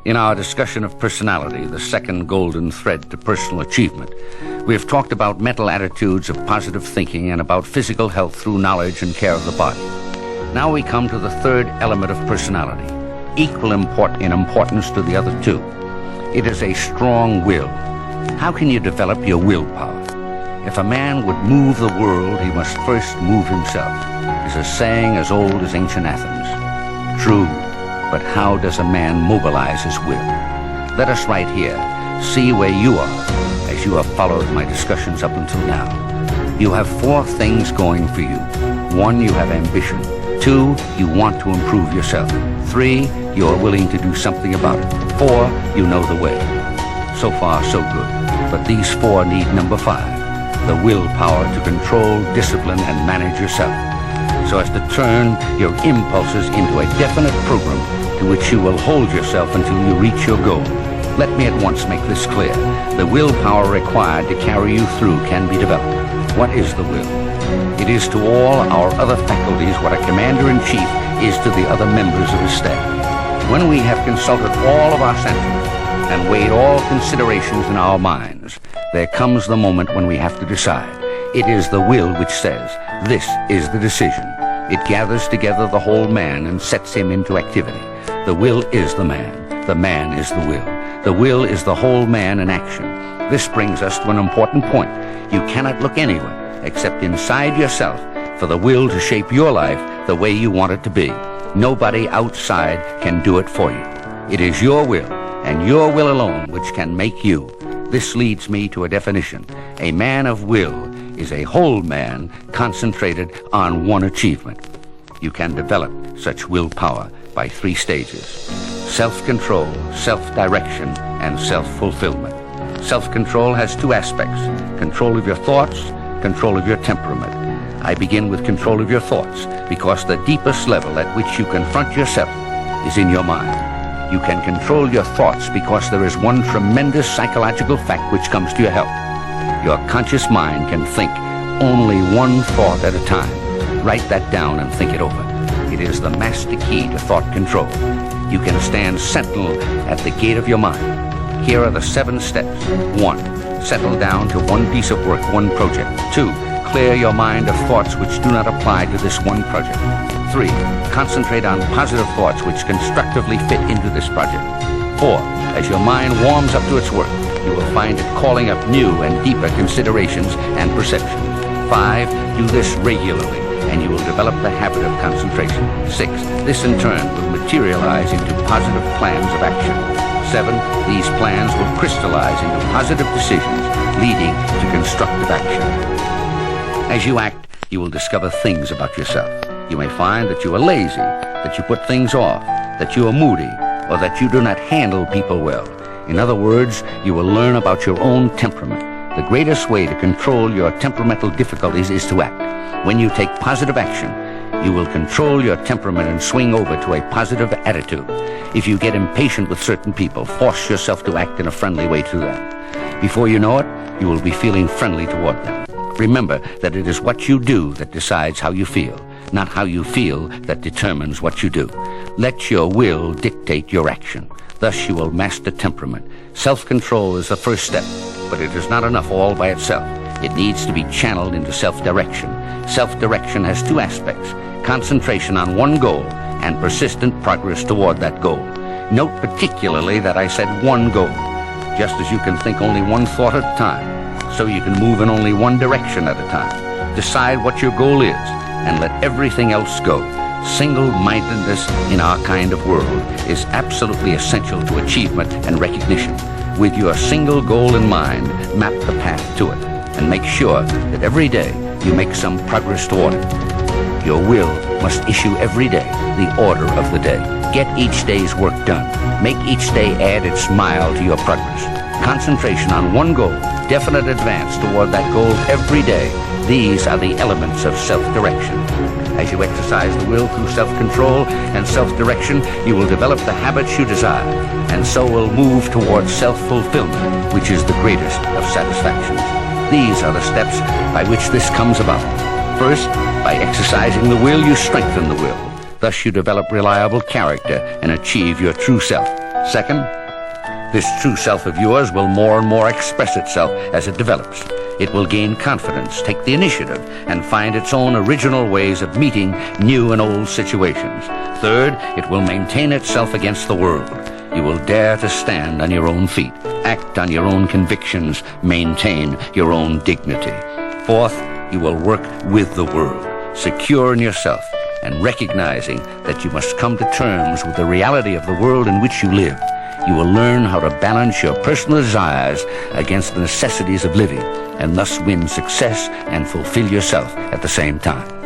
In our discussion of personality, the second golden thread to personal achievement, we have talked about mental attitudes of positive thinking and about physical health through knowledge and care of the body. Now we come to the third element of personality, equal in importance to the other two. It is a strong will. How can you develop your willpower? If a man would move the world, he must first move himself, is a saying as old as ancient Athens. True, but how does a man mobilize his will? Let us right here see where you are as you have followed my discussions up until now. You have four things going for you. 1, you have ambition. 2, you want to improve yourself. 3, you are willing to do something about it. 4, you know the way. So far, so good. But these 4 need number 5, the willpower to control, discipline, and manage yourself, so as to turn your impulses into a definite program to which you will hold yourself until you reach your goal. Let me at once make this clear. The willpower required to carry you through can be developed. What is the will? It is to all our other faculties what a commander-in-chief is to the other members of his staff. When we have consulted all of our senses and weighed all considerations in our minds, there comes the moment when we have to decide. It is the will which says, this is the decision. It gathers together the whole man and sets him into activity. The will is the man is the will. The will is the whole man in action. This brings us to an important point. You cannot look anywhere except inside yourself for the will to shape your life the way you want it to be. Nobody outside can do it for you. It is your will, and your will alone, which can make you. This leads me to a definition. A man of will is a whole man concentrated on one achievement. You can develop such willpower by 3 stages: self-control, self-direction, and self-fulfillment. Self-control has 2 aspects: control of your thoughts, control of your temperament. I begin with control of your thoughts because the deepest level at which you confront yourself is in your mind. You can control your thoughts because there is one tremendous psychological fact which comes to your help. Your conscious mind can think only one thought at a time. Write that down and think it over. It is the master key to thought control. You can stand sentinel at the gate of your mind. Here are the 7 steps. 1, settle down to one piece of work, one project. 2, clear your mind of thoughts which do not apply to this one project. 3, concentrate on positive thoughts which constructively fit into this project. 4, as your mind warms up to its work, you will find it calling up new and deeper considerations and perceptions. 5, do this regularly, and you will develop the habit of concentration. 6, this in turn will materialize into positive plans of action. 7, these plans will crystallize into positive decisions, leading to constructive action. As you act, you will discover things about yourself. You may find that you are lazy, that you put things off, that you are moody, or that you do not handle people well. In other words, you will learn about your own temperament. The greatest way to control your temperamental difficulties is to act. When you take positive action, you will control your temperament and swing over to a positive attitude. If you get impatient with certain people, force yourself to act in a friendly way to them. Before you know it, you will be feeling friendly toward them. Remember that it is what you do that decides how you feel, not how you feel that determines what you do. Let your will dictate your action. Thus you will master temperament. Self-control is the first step, but it is not enough all by itself. It needs to be channeled into self-direction. Self-direction has 2 aspects: concentration on one goal and persistent progress toward that goal. Note particularly that I said one goal. Just as you can think only one thought at a time, so you can move in only one direction at a time. Decide what your goal is and let everything else go. Single-mindedness in our kind of world is absolutely essential to achievement and recognition. With your single goal in mind, map the path to it, and make sure that every day you make some progress toward it. Your will must issue every day the order of the day. Get each day's work done. Make each day add its mile to your progress. Concentration on one goal, definite advance toward that goal every day. These are the elements of self-direction. As you exercise the will through self-control and self-direction, you will develop the habits you desire, and so will move towards self-fulfillment, which is the greatest of satisfactions. These are the steps by which this comes about. First, by exercising the will, you strengthen the will. Thus you develop reliable character and achieve your true self. Second, this true self of yours will more and more express itself as it develops. It will gain confidence, take the initiative, and find its own original ways of meeting new and old situations. Third, it will maintain itself against the world. You will dare to stand on your own feet, act on your own convictions, maintain your own dignity. Fourth, you will work with the world, secure in yourself, and recognizing that you must come to terms with the reality of the world in which you live. You will learn how to balance your personal desires against the necessities of living, and thus win success and fulfill yourself at the same time.